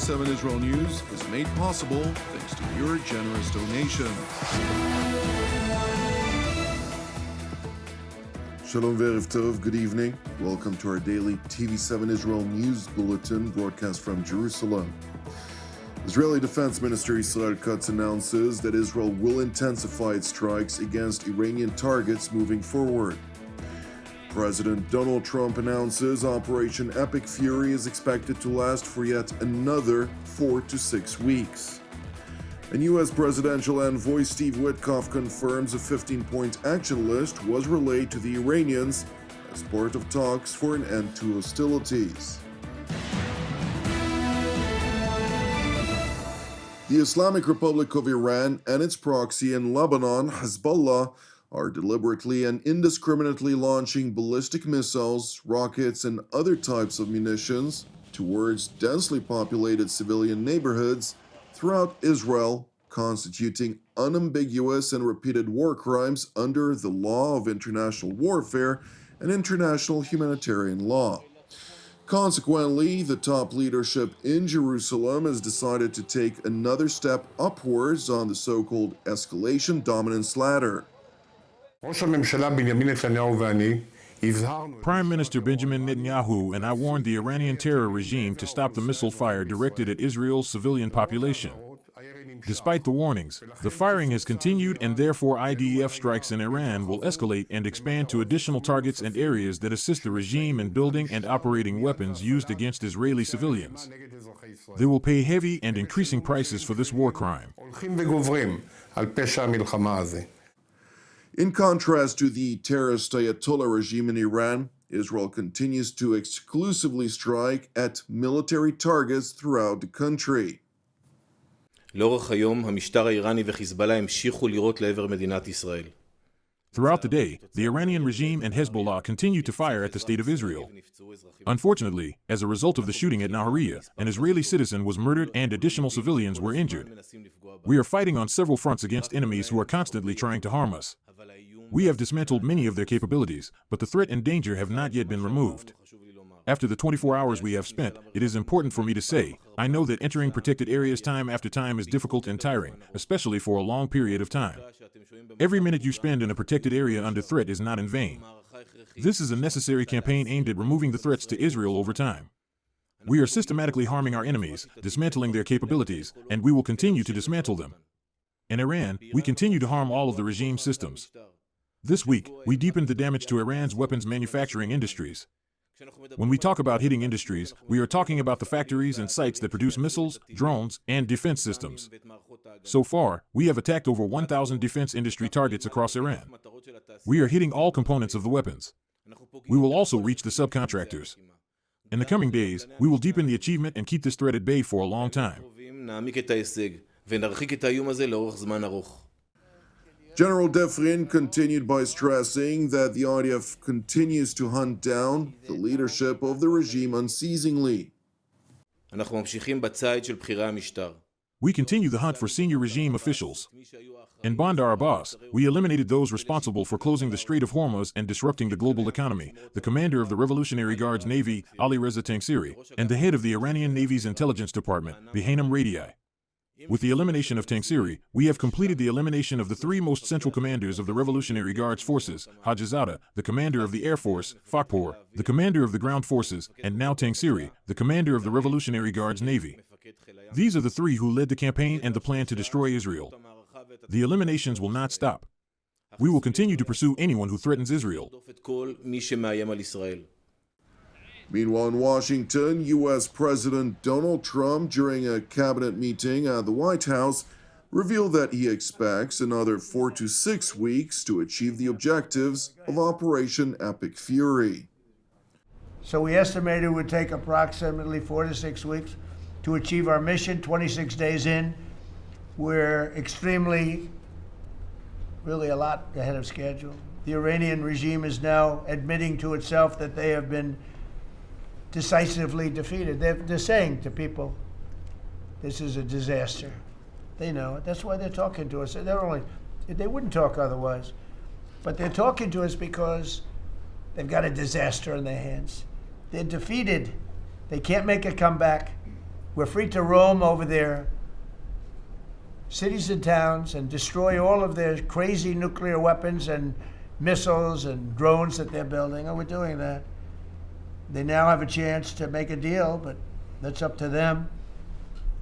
TV7 Israel News is made possible thanks to your generous donations. Shalom v'erev tov, good evening. Welcome to our daily TV7 Israel News Bulletin broadcast from Jerusalem. Israeli Defense Minister Yisrael Katz announces that Israel will intensify its strikes against Iranian targets moving forward. President Donald Trump announces Operation Epic Fury is expected to last for yet another 4 to 6 weeks. And U.S. Presidential Envoy Steve Witkoff confirms a 15-point action list was relayed to the Iranians as part of talks for an end to hostilities. The Islamic Republic of Iran and its proxy in Lebanon, Hezbollah, are deliberately and indiscriminately launching ballistic missiles, rockets, and other types of munitions towards densely populated civilian neighborhoods throughout Israel, constituting unambiguous and repeated war crimes under the law of international warfare and international humanitarian law. Consequently, the top leadership in Jerusalem has decided to take another step upwards on the so-called escalation dominance ladder. Prime Minister Benjamin Netanyahu and I warned the Iranian terror regime to stop the missile fire directed at Israel's civilian population. Despite the warnings, the firing has continued, and therefore IDF strikes in Iran will escalate and expand to additional targets and areas that assist the regime in building and operating weapons used against Israeli civilians. They will pay heavy and increasing prices for this war crime. In contrast to the terrorist Ayatollah regime in Iran, Israel continues to exclusively strike at military targets throughout the country. לאורך היום, המשטר האיראני וחיזבאללה המשיכו לירות לעבר מדינת ישראל. Throughout the day, the Iranian regime and Hezbollah continue to fire at the state of Israel. Unfortunately, as a result of the shooting at Nahariya, an Israeli citizen was murdered and additional civilians were injured. We are fighting on several fronts against enemies who are constantly trying to harm us. We have dismantled many of their capabilities, but the threat and danger have not yet been removed. After the 24 hours we have spent, it is important for me to say, I know that entering protected areas time after time is difficult and tiring, especially for a long period of time. Every minute you spend in a protected area under threat is not in vain. This is a necessary campaign aimed at removing the threats to Israel over time. We are systematically harming our enemies, dismantling their capabilities, and we will continue to dismantle them. In Iran, we continue to harm all of the regime systems. This week, we deepened the damage to Iran's weapons manufacturing industries. When we talk about hitting industries, we are talking about the factories and sites that produce missiles, drones, and defense systems. So far, we have attacked over 1,000 defense industry targets across Iran. We are hitting all components of the weapons. We will also reach the subcontractors. In the coming days, we will deepen the achievement and keep this threat at bay for a long time. General Defrin continued by stressing that the IDF continues to hunt down the leadership of the regime unceasingly. We continue the hunt for senior regime officials. In Bandar Abbas, we eliminated those responsible for closing the Strait of Hormuz and disrupting the global economy, the commander of the Revolutionary Guards Navy, Ali Reza Tangsiri, and the head of the Iranian Navy's intelligence department, Behanam Radii. With the elimination of Tangsiri, we have completed the elimination of the three most central commanders of the Revolutionary Guards forces, Hajizada, the commander of the Air Force, Fakpour, the commander of the ground forces, and now Tangsiri, the commander of the Revolutionary Guards Navy. These are the three who led the campaign and the plan to destroy Israel. The eliminations will not stop. We will continue to pursue anyone who threatens Israel. Meanwhile, in Washington, U.S. President Donald Trump, during a cabinet meeting at the White House, revealed that he expects another 4 to 6 weeks to achieve the objectives of Operation Epic Fury. So we estimated it would take approximately 4 to 6 weeks to achieve our mission. 26 days in, we're really a lot ahead of schedule. The Iranian regime is now admitting to itself that they have been decisively defeated. They're saying to people, this is a disaster. They know it. That's why they're talking to us. They wouldn't talk otherwise. But they're talking to us because they've got a disaster in their hands. They're defeated. They can't make a comeback. We're free to roam over their cities and towns and destroy all of their crazy nuclear weapons and missiles and drones that they're building. Oh, we're doing that. They now have a chance to make a deal, but that's up to them.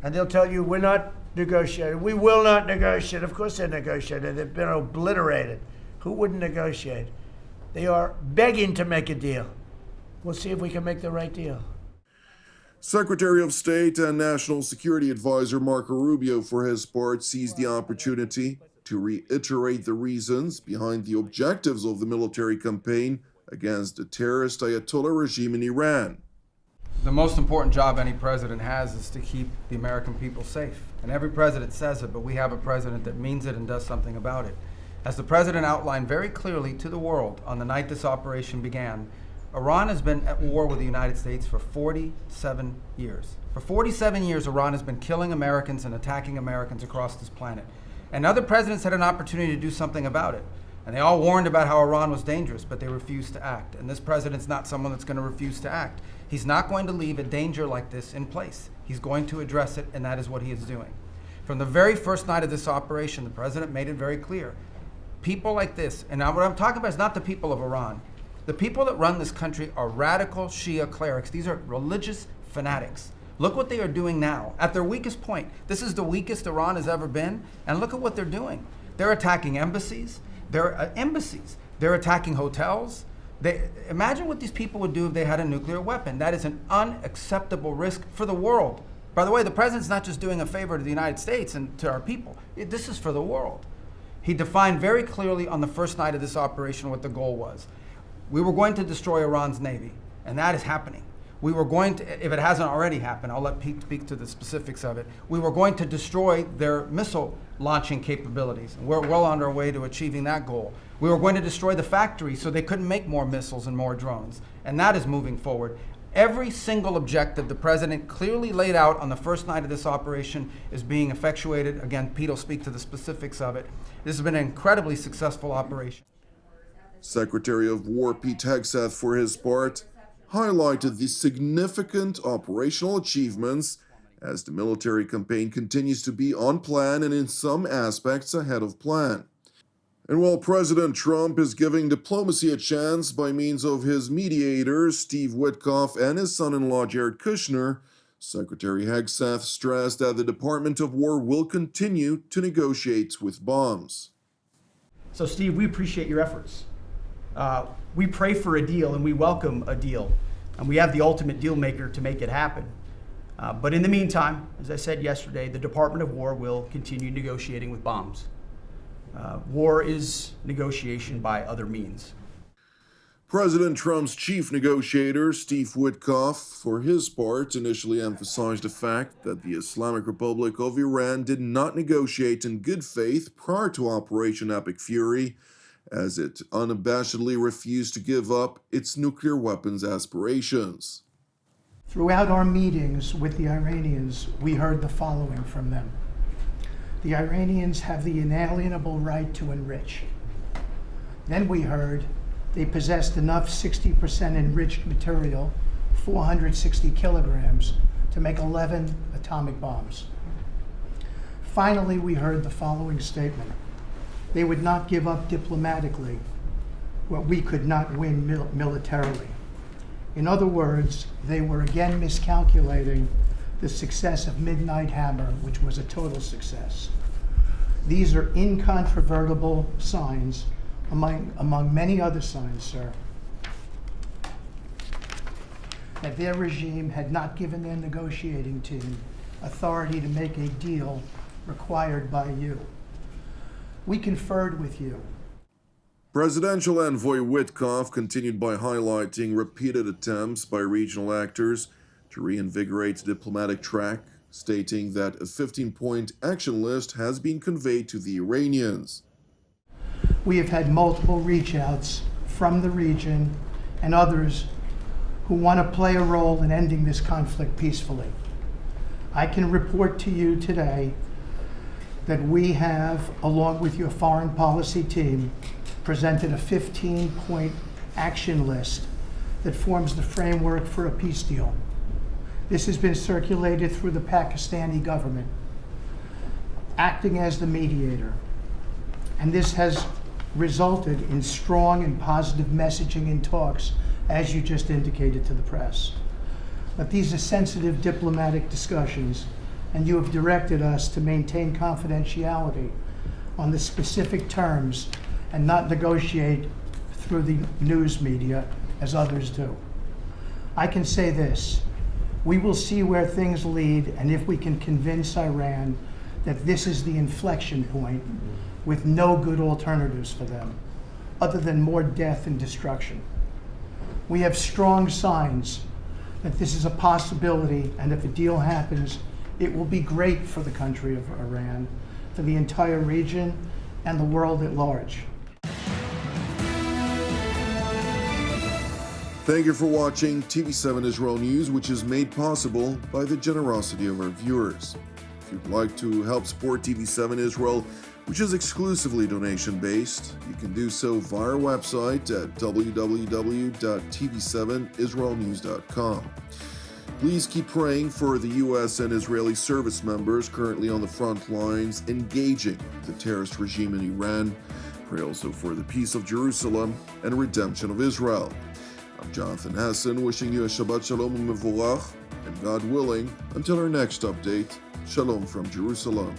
And they'll tell you, we're not negotiating. We will not negotiate. Of course they're negotiating. They've been obliterated. Who wouldn't negotiate? They are begging to make a deal. We'll see if we can make the right deal. Secretary of State and National Security Advisor Marco Rubio, for his part, seized the opportunity to reiterate the reasons behind the objectives of the military campaign against the terrorist Ayatollah regime in Iran. The most important job any president has is to keep the American people safe. And every president says it, but we have a president that means it and does something about it. As the president outlined very clearly to the world on the night this operation began, Iran has been at war with the United States for 47 years. For 47 years, Iran has been killing Americans and attacking Americans across this planet. And other presidents had an opportunity to do something about it. And they all warned about how Iran was dangerous, but they refused to act. And this president's not someone that's going to refuse to act. He's not going to leave a danger like this in place. He's going to address it, and that is what he is doing. From the very first night of this operation, the president made it very clear. People like this, and now what I'm talking about is not the people of Iran. The people that run this country are radical Shia clerics. These are religious fanatics. Look what they are doing now. At their weakest point, this is the weakest Iran has ever been, and look at what they're doing. They're attacking embassies. They're attacking hotels. Imagine what these people would do if they had a nuclear weapon. That is an unacceptable risk for the world. By the way, the president's not just doing a favor to the United States and to our people. This is for the world. He defined very clearly on the first night of this operation what the goal was. We were going to destroy Iran's navy, and that is happening. We were going to, if it hasn't already happened, I'll let Pete speak to the specifics of it. We were going to destroy their missile launching capabilities. We're well on our way to achieving that goal. We were going to destroy the factory so they couldn't make more missiles and more drones, and that is moving forward. Every single objective the president clearly laid out on the first night of this operation is being effectuated. Again, Pete will speak to the specifics of it. This has been an incredibly successful operation. Secretary of War Pete Hegseth, for his part, highlighted the significant operational achievements as the military campaign continues to be on plan and in some aspects ahead of plan. And while President Trump is giving diplomacy a chance by means of his mediators, Steve Witkoff and his son-in-law Jared Kushner, Secretary Hegseth stressed that the Department of War will continue to negotiate with bombs. So Steve, we appreciate your efforts. We pray for a deal and we welcome a deal, and we have the ultimate deal maker to make it happen. But in the meantime, as I said yesterday, the Department of War will continue negotiating with bombs. War is negotiation by other means. President Trump's chief negotiator, Steve Witkoff, for his part, initially emphasized the fact that the Islamic Republic of Iran did not negotiate in good faith prior to Operation Epic Fury, as it unabashedly refused to give up its nuclear weapons aspirations. Throughout our meetings with the Iranians, we heard the following from them. The Iranians have the inalienable right to enrich. Then we heard they possessed enough 60% enriched material, 460 kilograms, to make 11 atomic bombs. Finally, we heard the following statement. They would not give up diplomatically what we could not win militarily. In other words, they were again miscalculating the success of Midnight Hammer, which was a total success. These are incontrovertible signs, among many other signs, sir, that their regime had not given their negotiating team authority to make a deal required by you. We conferred with you. Presidential Envoy Witkoff continued by highlighting repeated attempts by regional actors to reinvigorate the diplomatic track, stating that a 15-point action list has been conveyed to the Iranians. We have had multiple reach-outs from the region and others who want to play a role in ending this conflict peacefully. I can report to you today that we have, along with your foreign policy team, presented a 15-point action list that forms the framework for a peace deal. This has been circulated through the Pakistani government, acting as the mediator. And this has resulted in strong and positive messaging and talks, as you just indicated to the press. But these are sensitive diplomatic discussions, and you have directed us to maintain confidentiality on the specific terms and not negotiate through the news media as others do. I can say this: we will see where things lead, and if we can convince Iran that this is the inflection point with no good alternatives for them, other than more death and destruction. We have strong signs that this is a possibility, and if a deal happens, it will be great for the country of Iran, for the entire region, and the world at large. Thank you for watching TV7 Israel News, which is made possible by the generosity of our viewers. If you'd like to help support TV7 Israel, which is exclusively donation-based, you can do so via our website at www.tv7israelnews.com. Please keep praying for the U.S. and Israeli service members currently on the front lines engaging the terrorist regime in Iran. Pray also for the peace of Jerusalem and redemption of Israel. I'm Jonathan Hassan, wishing you a Shabbat Shalom u'Mevorach, and God willing, until our next update, Shalom from Jerusalem.